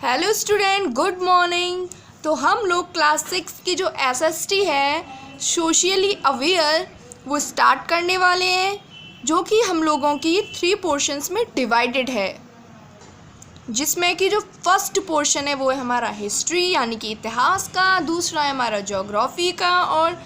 Hello student, good morning. तो हम लोग क्लास 6 की जो एसएसटी है सोशली अवेयर वो स्टार्ट करने वाले हैं, जो कि हम लोगों की 3 पोर्शंस में डिवाइडेड है। जिसमें कि जो फर्स्ट पोर्शन है वो है हमारा हिस्ट्री यानी कि इतिहास का, दूसरा है हमारा ज्योग्राफी का, और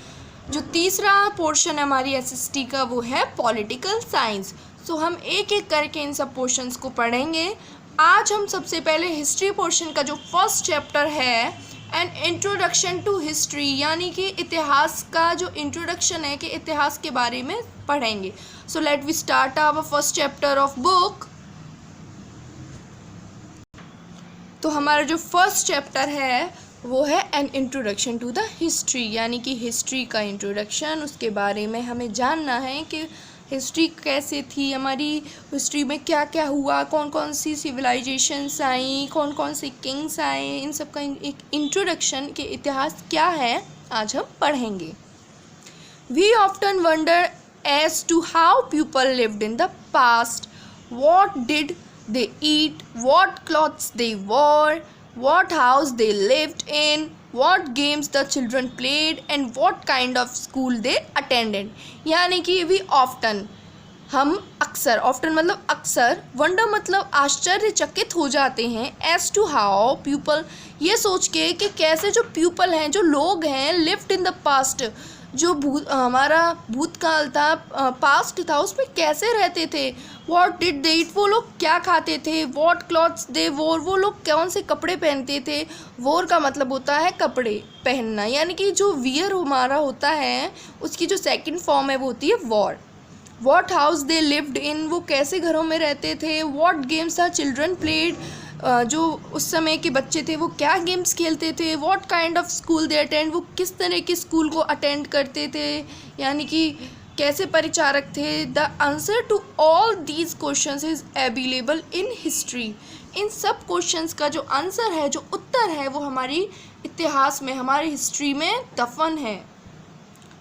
जो तीसरा पोर्शन है हमारी एसएसटी का वो है पॉलिटिकल साइंस। सो हम एक एक करके इन सब पोर्शंस को पढ़ेंगे। आज हम सबसे पहले हिस्ट्री पोर्शन का जो फर्स्ट चैप्टर है एन इंट्रोडक्शन टू हिस्ट्री यानी कि इतिहास का जो इंट्रोडक्शन है कि इतिहास के बारे में पढ़ेंगे। So let we start our first chapter of book. तो हमारा जो फर्स्ट चैप्टर है वो है an introduction to the history यानी कि हिस्ट्री का इंट्रोडक्शन। उसके बारे में हमें जानना है कि हिस्ट्री कैसे थी, हमारी हिस्ट्री में क्या क्या हुआ, कौन कौन सी सिविलाइजेशंस आई, कौन कौन से किंग्स आए, इन सब का एक इंट्रोडक्शन कि इतिहास क्या है आज हम पढ़ेंगे। We often wonder as to how people lived in the past, what did they eat, what clothes they wore, what house they lived in, what games the children played and what kind of school they attended। यानी कि we often हम अक्सर, often मतलब अक्सर, wonder मतलब आश्चर्यचकित हो जाते हैं, एज टू हाउ पीपल ये सोच के कि कैसे जो पीपल हैं, जो लोग हैं, लिव्ड इन द पास्ट जो हमारा भूतकाल था, पास्ट था, उसमें कैसे रहते थे। वॉट डिड दे ईट वो लोग क्या खाते थे, वॉट क्लॉथ्स दे वोर वो लोग कौन से कपड़े पहनते थे। वोर का मतलब होता है कपड़े पहनना, यानी कि जो वियर हमारा होता है उसकी जो सेकंड फॉर्म है वो होती है war. What house they lived in वो कैसे घरों में रहते थे। What games are children played जो उस समय के बच्चे थे वो क्या गेम्स खेलते थे। What kind of school they attend वो किस तरह के स्कूल को अटेंड करते थे, यानी कि कैसे परिचारक थे। The answer to all these questions is available in history. इन सब क्वेश्चंस का जो आंसर है, जो उत्तर है, वो हमारी इतिहास में, हमारी हिस्ट्री में दफन है,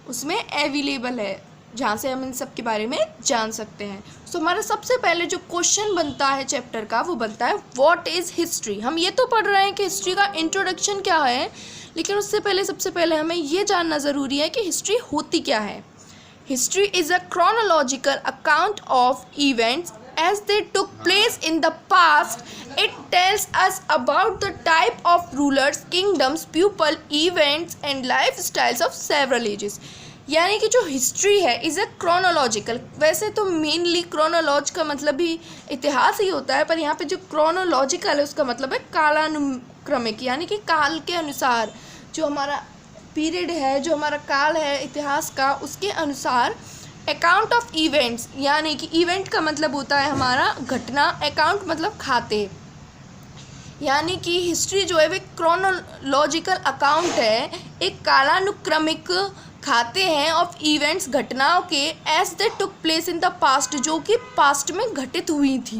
उसमें अवेलेबल है, जहाँ से हम इन सब के बारे में जान सकते हैं। सो हमारा सबसे पहले जो क्वेश्चन बनता है चैप्टर का वो बनता है व्हाट इज़ हिस्ट्री। हम ये तो पढ़ रहे हैं कि हिस्ट्री का इंट्रोडक्शन क्या है, लेकिन उससे पहले सबसे पहले हमें ये जानना ज़रूरी है कि हिस्ट्री होती क्या है। History is a chronological account of events as they took place in the past. It tells us about the type of rulers, kingdoms, people, events and lifestyles of several ages। यानी कि जो history है is a chronological, वैसे तो mainly क्रोनोलॉज का मतलब ही इतिहास ही होता है, पर यहाँ पे जो क्रोनोलॉजिकल है उसका मतलब है कालानुक्रमिक, यानी कि काल के अनुसार जो हमारा पीरियड है, जो हमारा काल है इतिहास का, उसके अनुसार अकाउंट ऑफ इवेंट्स, यानी कि इवेंट का मतलब होता है हमारा घटना, अकाउंट मतलब खाते, यानी कि हिस्ट्री जो है वो क्रोनोलॉजिकल अकाउंट है, एक कालानुक्रमिक खाते हैं ऑफ इवेंट्स, घटनाओं के, as they took place in the past जो कि पास्ट में घटित हुई थी।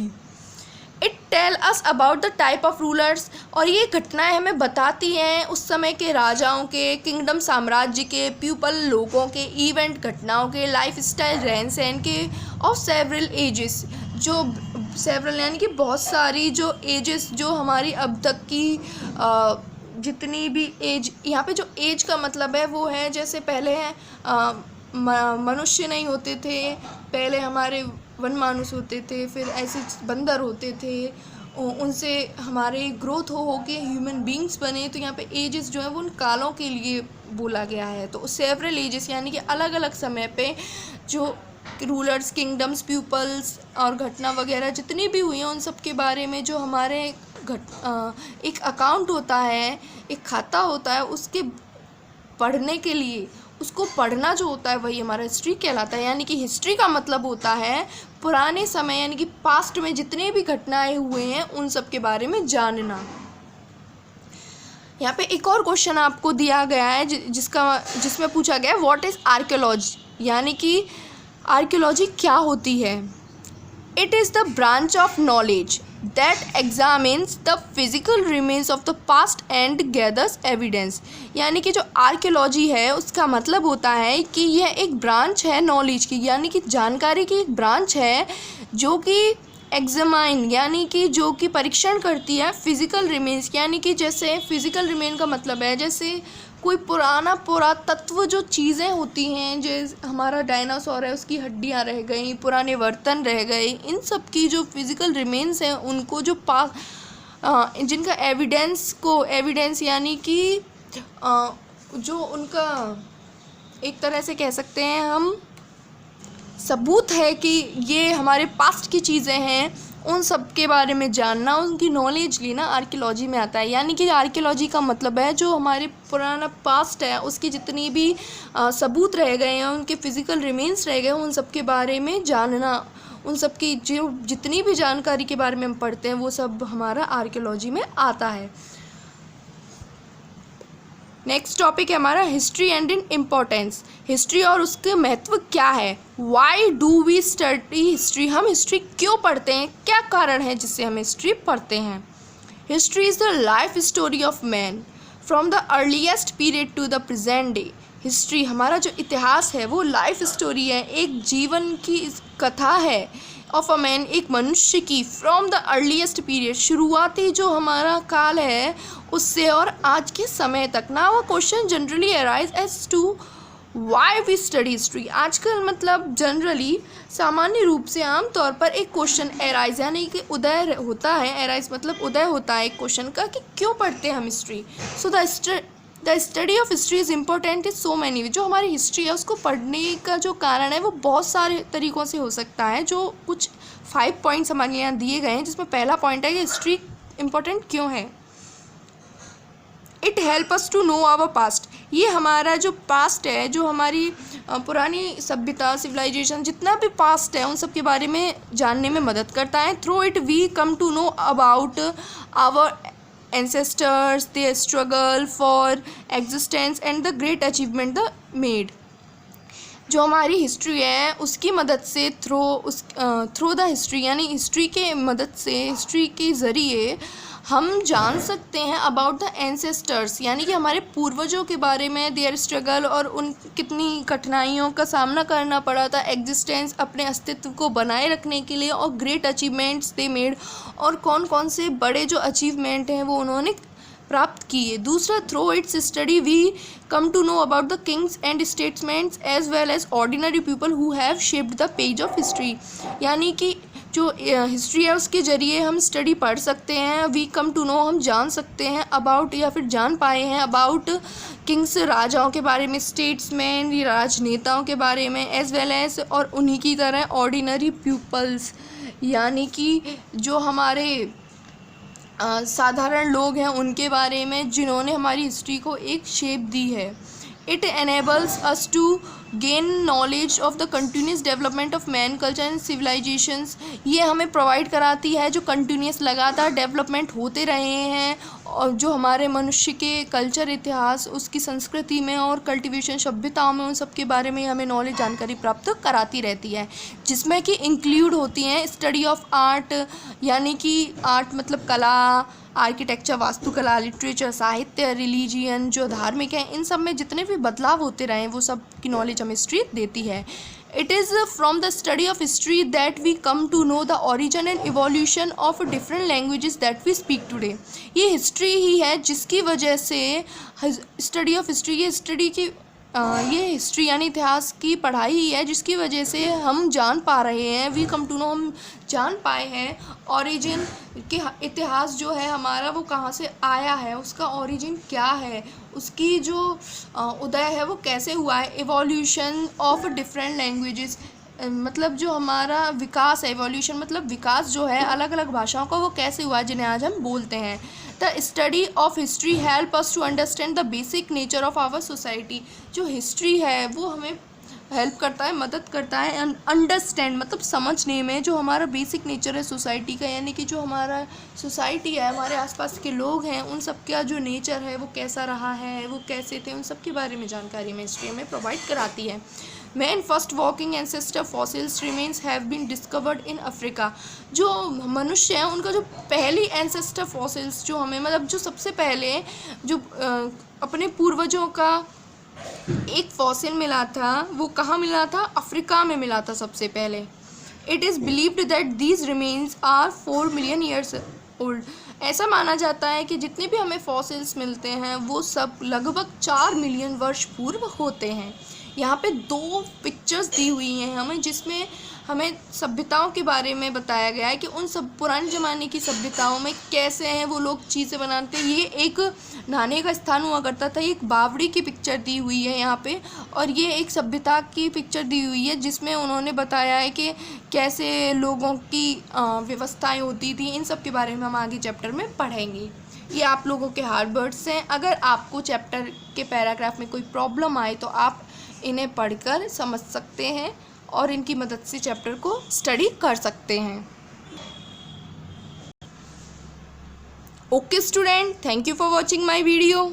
It tell us about the type of rulers, और ये घटनाएं हमें बताती हैं उस समय के राजाओं के, किंगडम साम्राज्य के, पीपल लोगों के, इवेंट घटनाओं के, लाइफ स्टाइल रहन सहन के, और सेवरल एजेस जो सेवरल यानी कि बहुत सारी जो एजेस जो हमारी अब तक की जितनी भी एज, यहाँ पे जो एज का मतलब है वो है जैसे पहले मनुष्य नहीं होते थे, पहले हमारे वन मानुस होते थे, फिर ऐसे बंदर होते थे, उनसे हमारे ग्रोथ हो के ह्यूमन बींग्स बने। तो यहाँ पे एजेस जो है वो उन कालों के लिए बोला गया है। तो सेवरल एजेस यानी कि अलग अलग समय पे जो रूलर्स, किंगडम्स, पीपल्स और घटना वगैरह जितनी भी हुई हैं उन सब के बारे में जो हमारे एक अकाउंट होता है, एक खाता होता है, उसके पढ़ने के लिए, उसको पढ़ना जो होता है वही हमारा हिस्ट्री कहलाता है। यानी कि हिस्ट्री का मतलब होता है पुराने समय यानी कि पास्ट में जितने भी घटनाएं हुए हैं उन सब के बारे में जानना। यहाँ पे एक और क्वेश्चन आपको दिया गया है जिसमें पूछा गया है व्हाट इज़ आर्कियोलॉजी, यानी कि आर्कियोलॉजी क्या होती है। It is the branch of knowledge that examines the physical remains of the past and gathers evidence। यानी कि जो आर्कियोलॉजी है उसका मतलब होता है कि यह एक ब्रांच है नॉलेज की, यानी कि जानकारी की एक ब्रांच है जो कि एग्जामाइन यानी कि जो कि परीक्षण करती है फिजिकल रिमेन्स, यानी कि जैसे फिजिकल रिमेन का मतलब है जैसे कोई पुरातत्व जो चीज़ें होती हैं, जैसे हमारा डायनासोर है उसकी हड्डियां रह गई, पुराने बर्तन रह गए, इन सब की जो फिजिकल रिमेन्स हैं उनको जो जिनका एविडेंस यानी कि जो उनका एक तरह से कह सकते हैं हम सबूत है कि ये हमारे पास्ट की चीज़ें हैं, उन सब के बारे में जानना, उनकी नॉलेज लेना आर्कियोलॉजी में आता है। यानी कि आर्कियोलॉजी का मतलब है जो हमारे पुराना पास्ट है उसकी जितनी भी सबूत रह गए हैं, उनके फिज़िकल रिमेन्स रह गए, उन सब के बारे में जानना, उन सब की जो जितनी भी जानकारी के बारे में हम पढ़ते हैं वो सब हमारा आर्कियोलॉजी में आता है। नेक्स्ट टॉपिक है हमारा history and in importance. History और उसके महत्व क्या है। Why do we study history, हम हिस्ट्री क्यों पढ़ते हैं, क्या कारण है जिससे हम हिस्ट्री पढ़ते हैं। History is the life story of man from the earliest period to the present day. हिस्ट्री हमारा जो इतिहास है वो लाइफ स्टोरी है, एक जीवन की कथा है ऑफ अ मैन, एक मनुष्य की, फ्रॉम द अर्लीस्ट पीरियड, शुरुआती जो हमारा काल है उससे और आज के समय तक। Now a question generally arise as to why we study history. आजकल मतलब जनरली सामान्य रूप से आम तौर पर एक क्वेश्चन अराइज यानी कि उदय होता है, अराइज मतलब उदय होता है एक क्वेश्चन का कि क्यों पढ़ते हैं हम history. So the study of history is important is so many way. जो हमारी हिस्ट्री है उसको पढ़ने का जो कारण है वो बहुत सारे तरीक़ों से हो सकता है, जो कुछ 5 पॉइंट्स हमारे यहाँ दिए गए हैं, जिसमें पहला पॉइंट है कि हिस्ट्री इम्पोर्टेंट क्यों है। It help us to know our past. ये हमारा जो पास्ट है, जो हमारी पुरानी सभ्यता, सिविलाइजेशन, जितना भी पास्ट है उन सब के बारे में जानने में मदद करता है। Through it we come to know about our ancestors, their struggle for existence and the great achievement they made। जो हमारी हिस्ट्री है उसकी मदद से थ्रू द हिस्ट्री यानी हिस्ट्री के मदद से, हिस्ट्री के ज़रिए हम जान सकते हैं अबाउट द एंसेस्टर्स यानी कि हमारे पूर्वजों के बारे में, देयर स्ट्रगल और उन कितनी कठिनाइयों का सामना करना पड़ा था, एग्जिस्टेंस अपने अस्तित्व को बनाए रखने के लिए, और ग्रेट अचीवमेंट्स दे मेड और कौन कौन से बड़े जो अचीवमेंट हैं वो उन्होंने प्राप्त किए। दूसरा, through its study we come to know about the kings and statesman as well as ordinary people who have shaped the page of history. यानी कि जो हिस्ट्री है उसके ज़रिए हम स्टडी पढ़ सकते हैं, वी कम टू नो हम जान सकते हैं अबाउट या फिर जान पाए हैं अबाउट किंग्स, राजाओं के बारे में, स्टेट्समैन राजनेताओं के बारे में, एज वेल एज और उन्हीं की तरह ऑर्डिनरी पीपल्स यानी कि जो हमारे साधारण लोग हैं उनके बारे में, जिन्होंने हमारी हिस्ट्री को एक शेप दी है। It enables us to gain knowledge of the continuous development of man culture and civilizations. ये हमें प्रोवाइड कराती है जो कंटिन्यूस लगातार डेवलपमेंट होते रहे हैं और जो हमारे मनुष्य के कल्चर, इतिहास, उसकी संस्कृति में और कल्टीवेशन सभ्यताओं में, उन सब के बारे में हमें नॉलेज, जानकारी प्राप्त कराती रहती है, जिसमें कि इंक्लूड होती हैं स्टडी ऑफ आर्ट यानी कि आर्ट मतलब कला, आर्किटेक्चर, वास्तुकला, लिटरेचर, साहित्य, रिलीजियन जो धार्मिक है, इन सब में जितने भी बदलाव होते रहे वो सब की नॉलेज हमें हिस्ट्री देती है। It is from the study of history that we come to know the origin and evolution of different languages that we speak today. ये हिस्ट्री ही है जिसकी वजह से स्टडी ऑफ हिस्ट्री, ये हिस्ट्री यानी इतिहास की पढ़ाई ही है जिसकी वजह से हम जान पा रहे हैं, वी कम टू नो हम जान पाए हैं ओरिजिन के, इतिहास जो है हमारा वो कहाँ से आया है, उसका ओरिजिन क्या है, उसकी जो उदय है वो कैसे हुआ है, एवोल्यूशन ऑफ डिफरेंट लैंग्वेजेस मतलब जो हमारा विकास है, एवोल्यूशन मतलब विकास जो है अलग अलग भाषाओं का वो कैसे हुआ जिन्हें आज हम बोलते हैं। The study of history help us to understand the basic nature of our society. जो हिस्ट्री है वो हमें हेल्प करता है, मदद करता है अंडरस्टैंड मतलब समझने में जो हमारा बेसिक नेचर है सोसाइटी का, यानी कि जो हमारा सोसाइटी है, हमारे आसपास के लोग हैं, उन सब का जो नेचर है वो कैसा रहा है, वो कैसे थे, उन सब के बारे में जानकारी में हिस्ट्री हमें प्रोवाइड कराती है। Man first walking ancestor fossils remains have been discovered in Africa. जो मनुष्य हैं उनका जो पहली एंसेस्टर फॉसिल्स जो हमें मतलब जो सबसे पहले जो अपने पूर्वजों का एक फॉसिल मिला था वो कहाँ मिला था, अफ्रीका में मिला था सबसे पहले। It is believed that these remains are 4 million years old. ऐसा माना जाता है कि जितने भी हमें फॉसिल्स मिलते हैं वो सब लगभग 4 मिलियन वर्ष पूर्व होते हैं। यहाँ पे 2 पिक्चर्स दी हुई हैं हमें, जिसमें हमें सभ्यताओं के बारे में बताया गया है कि उन सब पुराने ज़माने की सभ्यताओं में कैसे हैं वो लोग चीज़ें बनाते हैं। ये एक नहाने का स्थान हुआ करता था। एक बावड़ी की पिक्चर दी हुई है यहाँ पे, और ये एक सभ्यता की पिक्चर दी हुई है जिसमें उन्होंने बताया है कि कैसे लोगों की व्यवस्थाएं होती थी। इन सब के बारे में हम आगे चैप्टर में पढ़ेंगे। ये आप लोगों के हार्ड वर्ड्स हैं। अगर आपको चैप्टर के पैराग्राफ में कोई प्रॉब्लम आए तो आप इन्हें पढ़कर समझ सकते हैं और इनकी मदद से चैप्टर को स्टडी कर सकते हैं। Okay student, thank you for watching my video.